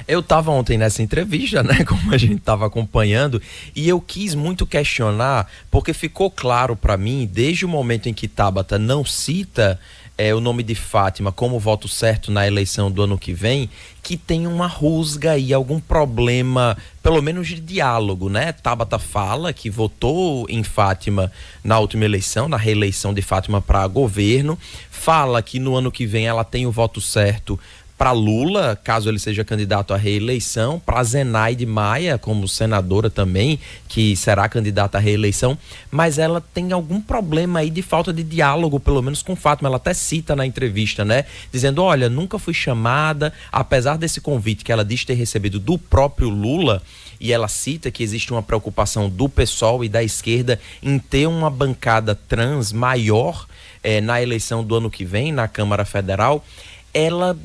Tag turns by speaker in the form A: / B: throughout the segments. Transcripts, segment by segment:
A: Eu estava ontem nessa entrevista, né, como a gente estava acompanhando, e eu quis muito questionar, porque ficou claro para mim, desde o momento em que Tabata não cita o nome de Fátima como voto certo na eleição do ano que vem, que tem uma rusga aí, algum problema, pelo menos de diálogo, né? Tabata fala que votou em Fátima na última eleição, na reeleição de Fátima para governo, fala que no ano que vem ela tem o voto certo para Lula, caso ele seja candidato à reeleição, para Zenaide Maia, como senadora também, que será candidata à reeleição, mas ela tem algum problema aí de falta de diálogo, pelo menos com Fátima. Ela até cita na entrevista, né, dizendo, olha, nunca fui chamada, apesar desse convite que ela diz ter recebido do próprio Lula, e ela cita que existe uma preocupação do PSOL e da esquerda em ter uma bancada trans maior na eleição do ano que vem, na Câmara Federal. Ela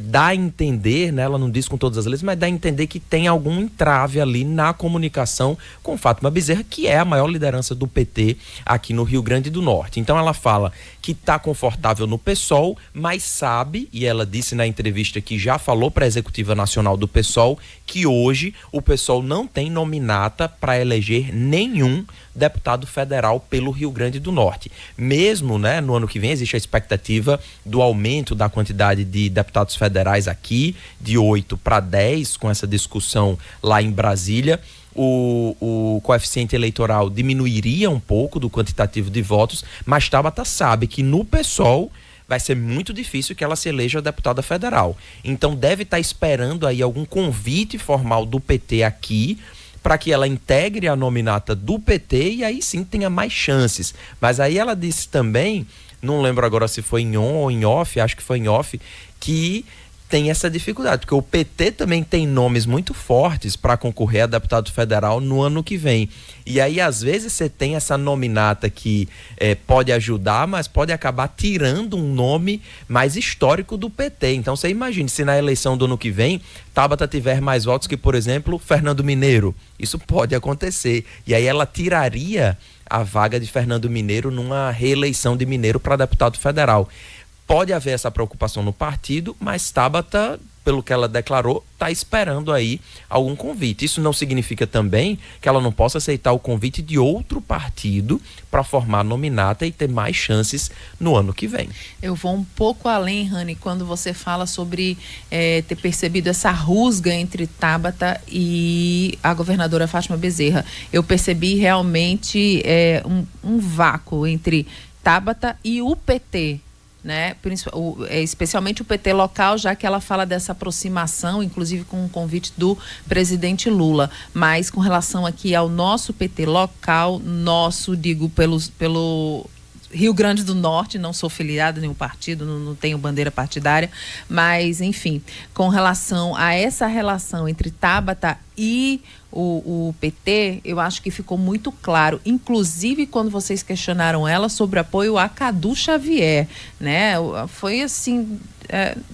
A: dá a entender, né, ela não diz com todas as letras, mas dá a entender que tem algum entrave ali na comunicação com Fátima Bezerra, que é a maior liderança do PT aqui no Rio Grande do Norte. Então ela fala que está confortável no PSOL, mas sabe, e ela disse na entrevista que já falou para a Executiva Nacional do PSOL, que hoje o PSOL não tem nominata para eleger nenhum deputado federal pelo Rio Grande do Norte. Mesmo, né, no ano que vem existe a expectativa do aumento da quantidade de deputados federais aqui, de 8 para 10, com essa discussão lá em Brasília. O coeficiente eleitoral diminuiria um pouco do quantitativo de votos, mas Tabata sabe que no PSOL vai ser muito difícil que ela se eleja deputada federal. Então deve estar esperando aí algum convite formal do PT aqui, para que ela integre a nominata do PT e aí sim tenha mais chances. Mas aí ela disse também, não lembro agora se foi em on ou em off, acho que foi em off, que tem essa dificuldade, porque o PT também tem nomes muito fortes para concorrer a deputado federal no ano que vem. E aí, às vezes, você tem essa nominata que pode ajudar, mas pode acabar tirando um nome mais histórico do PT. Então, você imagine, se na eleição do ano que vem, Tabata tiver mais votos que, por exemplo, Fernando Mineiro. Isso pode acontecer. E aí ela tiraria a vaga de Fernando Mineiro numa reeleição de Mineiro para deputado federal. Pode haver essa preocupação no partido, mas Tabata, pelo que ela declarou, está esperando aí algum convite. Isso não significa também que ela não possa aceitar o convite de outro partido para formar nominata e ter mais chances no ano que vem.
B: Eu vou um pouco além, Rani, quando você fala sobre ter percebido essa rusga entre Tabata e a governadora Fátima Bezerra. Eu percebi realmente um vácuo entre Tabata e o PT, né? Especialmente o PT local, já que ela fala dessa aproximação, inclusive com o convite do presidente Lula. Mas com relação aqui ao nosso PT local, digo pelo Rio Grande do Norte, não sou filiada a nenhum partido, não tenho bandeira partidária, mas enfim, com relação a essa relação entre Tabata e o PT, eu acho que ficou muito claro, inclusive quando vocês questionaram ela sobre apoio a Cadu Xavier, né? Foi assim,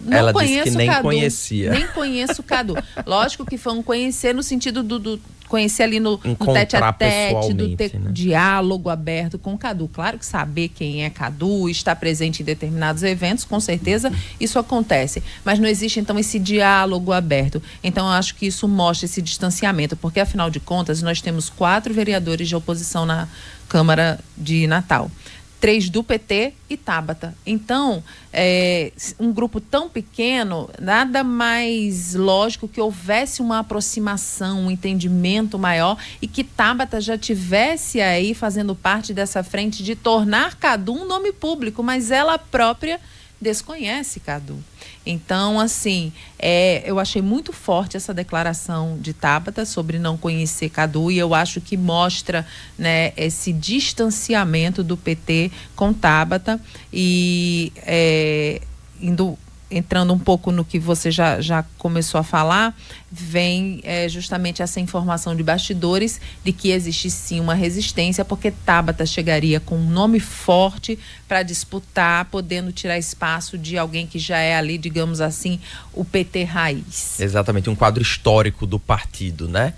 B: não
A: ela
B: conheço
A: disse que nem
B: Cadu,
A: conhecia.
B: nem conheço Cadu. Lógico que foi um conhecer no sentido do conhecer ali no tete-a-tete, do ter diálogo aberto com o Cadu. Claro que saber quem é Cadu, estar presente em determinados eventos, com certeza isso acontece. Mas não existe, então, esse diálogo aberto. Então, eu acho que isso mostra esse distanciamento, porque, afinal de contas, nós temos 4 vereadores de oposição na Câmara de Natal. 3 do PT e Tabata. Então, um grupo tão pequeno, nada mais lógico que houvesse uma aproximação, um entendimento maior e que Tabata já tivesse aí fazendo parte dessa frente de tornar Cadu um nome público, mas ela própria desconhece Cadu. Então, assim, eu achei muito forte essa declaração de Tabata sobre não conhecer Cadu, e eu acho que mostra, né, esse distanciamento do PT com Tabata e entrando um pouco no que você já começou a falar, vem justamente essa informação de bastidores de que existe sim uma resistência, porque Tabata chegaria com um nome forte para disputar, podendo tirar espaço de alguém que já é ali, digamos assim, o PT raiz.
A: Exatamente, um quadro histórico do partido, né?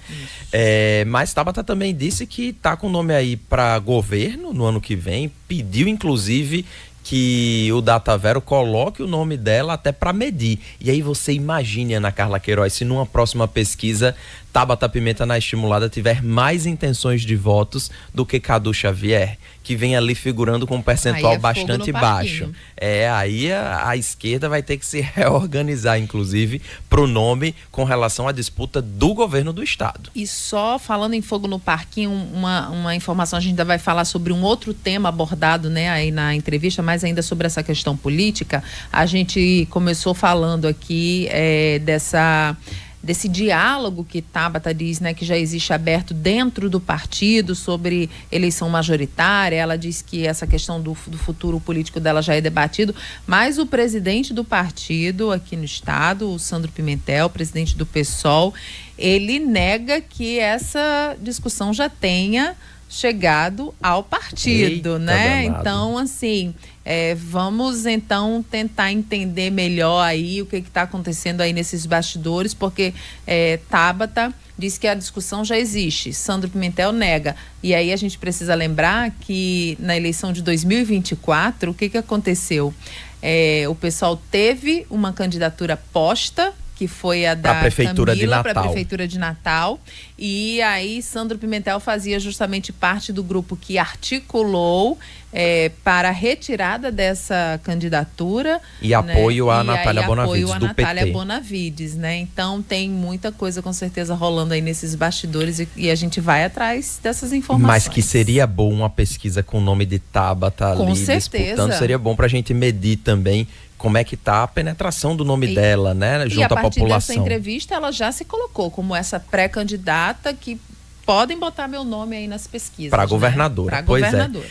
A: Mas Tabata também disse que está com o nome aí para governo no ano que vem, pediu inclusive que o Datavero coloque o nome dela até para medir. E aí você imagine, Ana Carla Queiroz, se numa próxima pesquisa Tabata Pimenta na estimulada tiver mais intenções de votos do que Cadu Xavier, que vem ali figurando com um percentual bastante baixo. Aí a esquerda vai ter que se reorganizar, inclusive, para o nome com relação à disputa do governo do estado.
B: E só falando em fogo no parquinho, uma informação, a gente ainda vai falar sobre um outro tema abordado, né, aí na entrevista, mas ainda sobre essa questão política. A gente começou falando aqui desse diálogo que Tabata diz, né, que já existe aberto dentro do partido sobre eleição majoritária. Ela diz que essa questão do futuro político dela já é debatido, mas o presidente do partido aqui no estado, o Sandro Pimentel, presidente do PSOL, ele nega que essa discussão já tenha chegado ao partido. Eita, né? Danado. Então, assim, vamos então tentar entender melhor aí o que está acontecendo aí nesses bastidores, porque Tabata diz que a discussão já existe, Sandro Pimentel nega. E aí a gente precisa lembrar que na eleição de 2024, o que aconteceu? O pessoal teve uma candidatura posta, que foi a da Camila para a Prefeitura de Natal. E aí Sandro Pimentel fazia justamente parte do grupo que articulou para a retirada dessa candidatura.
A: E apoio à Natália Bonavides, do PT.
B: Natália Bonavides, né? Então tem muita coisa com certeza rolando aí nesses bastidores e a gente vai atrás dessas informações.
A: Mas que seria bom uma pesquisa com o nome de Tabata ali disputando. Seria bom para a gente medir também como é que está a penetração do nome dela, né, junto à população. E a partir dessa
B: entrevista, ela já se colocou como essa pré-candidata que podem botar meu nome aí nas pesquisas.
A: Para governadora.
B: Para governadora.